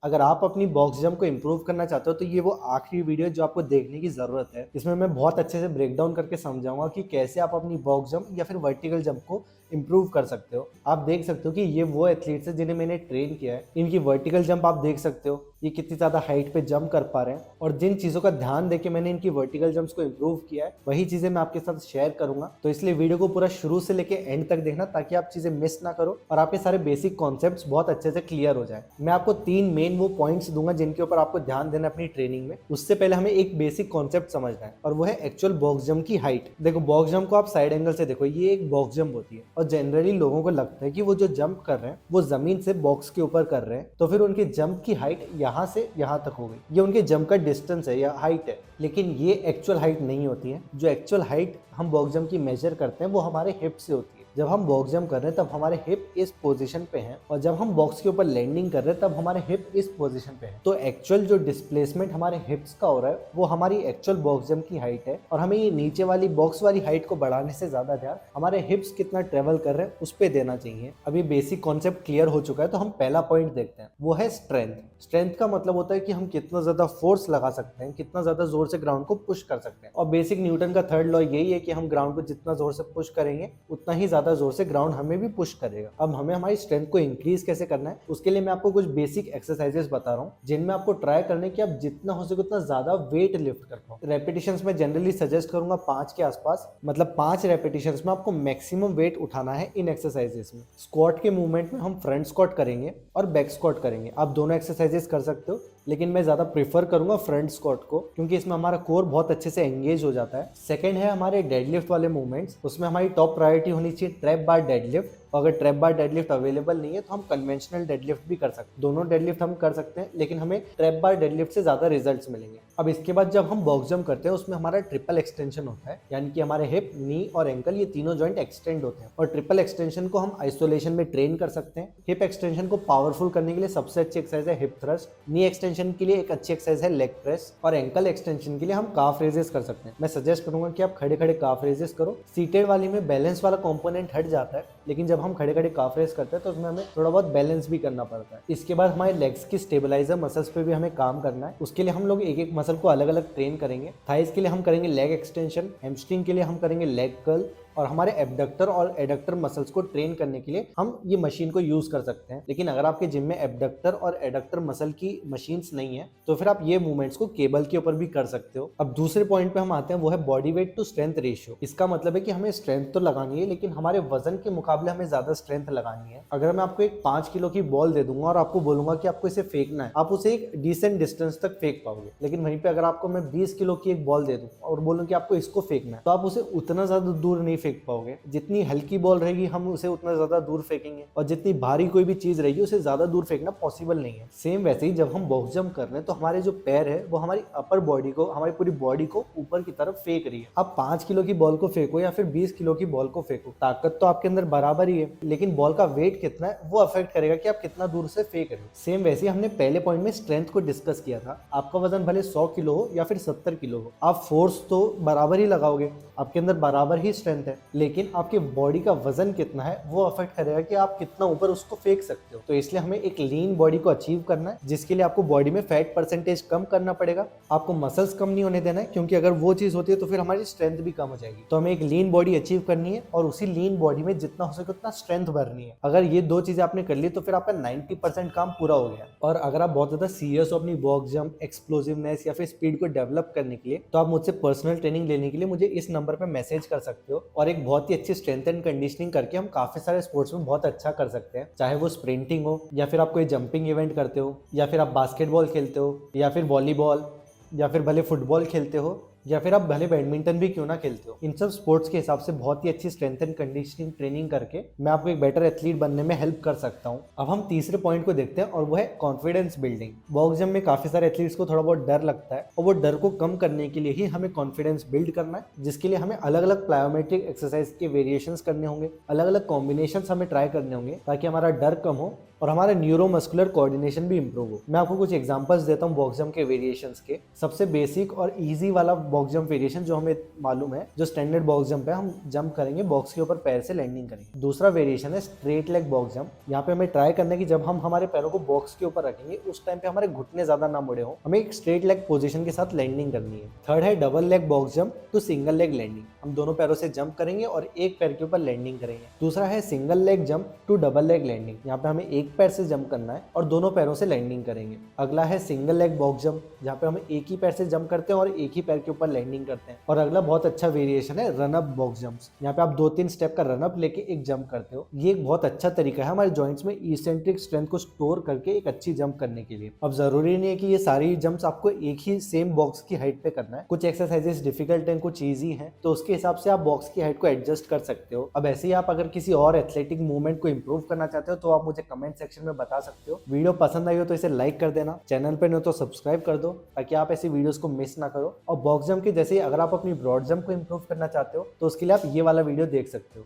अगर आप अपनी बॉक्स जंप को इम्प्रूव करना चाहते हो तो ये वो आखिरी वीडियो जो आपको देखने की ज़रूरत है। इसमें मैं बहुत अच्छे से ब्रेक डाउन करके समझाऊंगा कि कैसे आप अपनी बॉक्स जंप या फिर वर्टिकल जंप को इम्प्रूव कर सकते हो। आप देख सकते हो कि ये वो एथलीट्स हैं जिन्हें मैंने ट्रेन किया है। इनकी वर्टिकल जंप आप देख सकते हो, ये कितनी ज़्यादा हाइट पे जंप कर पा रहे हैं। और जिन चीज़ों का ध्यान देके मैंने इनकी वर्टिकल जंप्स को इम्प्रूव किया है वही चीज़ें मैं आपके साथ शेयर करूंगा। तो इसलिए वीडियो को पूरा शुरू से लेके एंड तक देखना ताकि आप चीज़ें मिस ना करो और आपके सारे बेसिक कॉन्सेप्ट्स बहुत अच्छे से क्लियर हो जाए। मैं आपको 3 मेन वो पॉइंट्स दूंगा जिनके ऊपर आपको ध्यान देना अपनी ट्रेनिंग में। उससे पहले हमें एक बेसिक कॉन्सेप्ट समझना है और वो है एक्चुअल बॉक्स जंप की हाइट। देखो, बॉक्स जंप को आप साइड एंगल से देखो, ये एक बॉक्स जंप होती है और जनरली लोगों को लगता है कि वो जो जंप कर रहे हैं वो जमीन से बॉक्स के ऊपर कर रहे हैं, तो फिर उनकी जंप की हाइट यहाँ से यहाँ तक हो गई। ये उनके जंप का डिस्टेंस है या हाइट है, लेकिन ये एक्चुअल हाइट नहीं होती है। जो एक्चुअल हाइट हम बॉक्स जंप की मेजर करते हैं वो हमारे हिप से होती है। जब हम बॉक्स जंप कर रहे हैं तब हमारे हिप इस पोजीशन पे हैं और जब हम बॉक्स के ऊपर लैंडिंग कर रहे हैं तब हमारे हिप इस पोजीशन पे है। तो एक्चुअल जो डिस्प्लेसमेंट हमारे हिप्स का हो रहा है वो हमारी एक्चुअल बॉक्स जंप की हाइट है। और हमें ये नीचे वाली बॉक्स वाली हाइट को बढ़ाने से ज्यादा ध्यान हमारे हिप्स कितना ट्रेवल कर रहे हैं उस पर देना चाहिए। अभी बेसिक कॉन्सेप्ट क्लियर हो चुका है तो हम पहला पॉइंट देखते हैं, वो है स्ट्रेंथ। स्ट्रेंथ का मतलब होता है कि हम कितना ज्यादा फोर्स लगा सकते हैं, कितना ज्यादा जोर से ग्राउंड को पुश कर सकते हैं। और बेसिक न्यूटन का थर्ड लॉ यही है कि हम ग्राउंड को जितना जोर से पुश करेंगे उतना ही ज्यादा जोर से ग्राउंड हमें भी पुश करेगा। अब हमें हमारी स्ट्रेंथ को इंक्रीज कैसे करना है उसके लिए मैं आपको कुछ बेसिक एक्सरसाइजेस बता रहा हूँ जिनमें आपको ट्राई करने की आप जितना हो सके उतना ज्यादा वेट लिफ्ट कर पाओ। रेपिटेशंस में जनरली सजेस्ट करूंगा 5 के आसपास, मतलब 5 रेपिटेशंस में आपको मैक्सिमम वेट उठाना है इन एक्सरसाइजेस में। स्क्वाट के मूवमेंट में हम फ्रंट स्क्वाट करेंगे और बैक स्क्वाट करेंगे। आप दोनों एक्सरसाइजेस कर सकते हो, लेकिन मैं ज्यादा प्रेफर करूंगा फ्रंट स्क्वाट को क्योंकि इसमें हमारा कोर बहुत अच्छे से एंगेज हो जाता है। सेकंड है हमारे डेडलिफ्ट वाले मूवमेंट्स। उसमें हमारी टॉप प्रायोरिटी होनी चाहिए ट्रैप बार डेडलिफ्ट। अगर ट्रैप बार डेडलिफ्ट अवेलेबल नहीं है तो हम कन्वेंशनल डेडलिफ्ट भी कर सकते हैं। दोनों डेडलिफ्ट हम कर सकते हैं, लेकिन हमें ट्रैप बार डेडलिफ्ट से ज्यादा रिजल्ट्स मिलेंगे। अब इसके बाद जब हम बॉक्स जंप करते हैं उसमें हमारा ट्रिपल एक्सटेंशन होता है, यानी कि हमारे हिप, नी और एंकल ये तीनों जॉइंट एक्सटेंड होते हैं। और ट्रिपल एक्सटेंशन को हम आइसोलेशन में ट्रेन कर सकते हैं। हिप एक्सटेंशन को पावरफुल करने के लिए सबसे अच्छी एक्सरसाइज है हिप थ्रस्ट। नी एक्सटेंशन के लिए एक अच्छी एक्सरसाइज है लेग प्रेस। और एंकल एक्सटेंशन के लिए हम काफ रेजेस कर सकते हैं। मैं सजेस्ट करूंगा कि आप खड़े खड़े काफ रेजेस करो। सीटेड वाली में बैलेंस वाला कंपोनेंट हट जाता है, लेकिन जब हम खड़े खड़े काफ रेस करते हैं तो उसमें हमें थोड़ा बहुत बैलेंस भी करना पड़ता है। इसके बाद हमारे लेग्स की स्टेबलाइजर मसल्स पे भी हमें काम करना है। उसके लिए हम लोग एक एक मसल को अलग अलग ट्रेन करेंगे। थाइस के लिए हम करेंगे लेग एक्सटेंशन, हैमस्ट्रिंग के लिए हम करेंगे लेग कर्ल, और हमारे एबडक्टर और एडक्टर मसल्स को ट्रेन करने के लिए हम ये मशीन को यूज कर सकते हैं। लेकिन अगर आपके जिम में एबडक्टर और एडक्टर मसल की मशीन्स नहीं है तो फिर आप ये मूवमेंट्स को केबल के ऊपर भी कर सकते हो। अब दूसरे पॉइंट पे हम आते हैं, वो है body weight to strength ratio. इसका मतलब है कि हमें स्ट्रेंथ तो लगानी है, लेकिन हमारे वजन के मुकाबले हमें ज्यादा स्ट्रेंथ लगानी है। अगर मैं आपको एक 5 किलो की बॉल दे दूंगा और आपको बोलूंगा कि आपको इसे फेंकना है, आप उसे एक डिसेंट डिस्टेंस तक फेंक पाओगे। लेकिन वहीं पे अगर आपको मैं 20 किलो की एक बॉल दे दूं और बोलूं कि आपको इसको फेंकना है, तो आप उसे उतना ज्यादा दूर नहीं फेंक पाओगे। जितनी हल्की बॉल रहेगी हम उसे उतना ज्यादा दूर फेंकेंगे, और जितनी भारी कोई भी चीज रहेगी उसे ज्यादा दूर फेंकना पॉसिबल नहीं है। सेम वैसे ही जब हम बॉक्स जंप कर रहे हैं तो हमारे जो पैर है वो हमारी अपर बॉडी को, हमारी पूरी बॉडी को ऊपर की तरफ फेंक रही है। आप 5 किलो की बॉल को फेंको या फिर 20 किलो की बॉल को फेंको, ताकत तो आपके अंदर बराबर ही है, लेकिन बॉल का वेट कितना है वो अफेक्ट करेगा कि आप कितना दूर से फेंक रहे हो। सेम वैसे ही हमने पहले पॉइंट में स्ट्रेंथ को डिस्कस किया था। आपका वजन भले 100 किलो हो या फिर 70 किलो हो, आप फोर्स तो बराबर ही लगाओगे, आपके अंदर बराबर ही स्ट्रेंथ है, लेकिन आपके बॉडी का वजन कितना है वो अफेक्ट करेगा कि आप कितना ऊपर उसको फेंक सकते हो। तो इसलिए हमें एक लीन बॉडी को अचीव करना है, जिसके लिए आपको बॉडी में फैट परसेंटेज कम करना पड़ेगा। आपको मसल्स कम नहीं होने देना है, क्योंकि अगर वो चीज होती है तो फिर हमारी स्ट्रेंथ भी कम हो जाएगी। तो हमें एक लीन बॉडी अचीव करनी है और उसी लीन बॉडी में जितना हो सके उतना स्ट्रेंथ भरनी है। अगर ये दो चीजें आपने कर ली तो फिर आपका 90% काम पूरा हो गया। और अगर आप बहुत ज्यादा सीरियस हो अपनी बॉक्स जंप, एक्सप्लोसिवनेस या फिर स्पीड को डेवलप करने के लिए, तो आप मुझसे पर्सनल ट्रेनिंग लेने के लिए मुझे इस नंबर पर मैसेज कर सकते हो। और एक बहुत ही अच्छी स्ट्रेंथ एंड कंडीशनिंग करके हम काफी सारे स्पोर्ट्स में बहुत अच्छा कर सकते हैं। चाहे वो स्प्रिंटिंग हो, या फिर आप कोई जंपिंग इवेंट करते हो, या फिर आप बास्केटबॉल खेलते हो, या फिर वॉलीबॉल, या फिर भले फुटबॉल खेलते हो, या फिर आप भले बैडमिंटन भी क्यों ना खेलते हो। इन सब स्पोर्ट्स के हिसाब से बहुत ही अच्छी स्ट्रेंथ एंड कंडीशनिंग ट्रेनिंग करके मैं आपको एक बेटर एथलीट बनने में हेल्प कर सकता हूँ। अब हम तीसरे पॉइंट को देखते हैं और वो है कॉन्फिडेंस बिल्डिंग। बॉक्स जंप में काफी सारे एथलीट्स को थोड़ा बहुत डर लगता है, और वो डर को कम करने के लिए ही हमें कॉन्फिडेंस बिल्ड करना है, जिसके लिए हमें अलग अलग प्लायोमेट्रिक एक्सरसाइज के वेरिएशंस करने होंगे, अलग अलग कॉम्बिनेशंस हमें ट्राई करने होंगे ताकि हमारा डर कम हो और हमारा न्यूरोमस्कुलर कोऑर्डिनेशन भी इंप्रूव हो। मैं आपको कुछ एग्जांपल्स देता हूँ बॉक्स जंप के वेरिएशंस के। सबसे बेसिक और इजी वाला बॉक्स जंप वेरिएशन जो हमें मालूम है, जो स्टैंडर्ड बॉक्स जंप है, हम जंप करेंगे बॉक्स के ऊपर पैर से लैंडिंग करेंगे। दूसरा वेरिएशन है स्ट्रेट लेग बॉक्स जंप। यहाँ पे हमें ट्राई करना है कि जब हम हमारे पैरों को बॉक्स के ऊपर रखेंगे उस टाइम पे हमारे घुटने ज्यादा ना मुड़े हो, हमें एक स्ट्रेट लेग पोजीशन के साथ लैंडिंग करनी है। थर्ड है double leg box jump to single leg landing. हम दोनों पैरों से जंप करेंगे और एक पैर के ऊपर लैंडिंग करेंगे। दूसरा है single leg jump to double leg landing. यहाँ पे हमें एक पैर से जंप करना है और दोनों पैरों से लैंडिंग करेंगे। अगला है सिंगल लेग बॉक्स जंप, जहाँ पे हम एक ही पैर से जंप करते हैं और एक ही पैर के ऊपर लैंडिंग करते हैं। और अगला बहुत अच्छा वेरिएशन है रन अप बॉक्स जंप्स। यहाँ पे आप 2-3 स्टेप का रन अप लेके एक जंप करते हो। ये एक बहुत अच्छा तरीका है हमारे जॉइंट्स में इसेंट्रिक स्ट्रेंथ को स्टोर करके एक अच्छी जंप करने के लिए। अब जरूरी नहीं है कि ये सारी जंप्स आपको एक ही सेम बॉक्स की हाइट पे करना है। कुछ एक्सरसाइजेस डिफिकल्ट हैं, कुछ ईजी हैं, तो उसके हिसाब से आप बॉक्स की हाइट को एडजस्ट कर सकते हो। अब ऐसे ही आप अगर किसी और एथलेटिक मूवमेंट को इंप्रूव करना चाहते हो तो आप मुझे कमेंट सेक्शन में बता सकते हो। वीडियो पसंद आई हो तो इसे लाइक कर देना, चैनल पे नहीं हो तो सब्सक्राइब कर दो ताकि आप ऐसी वीडियोस को मिस ना करो। और बॉक्स जंप के जैसे ही अगर आप अपनी ब्रॉड जंप को इंप्रूव करना चाहते हो तो उसके लिए आप ये वाला वीडियो देख सकते हो।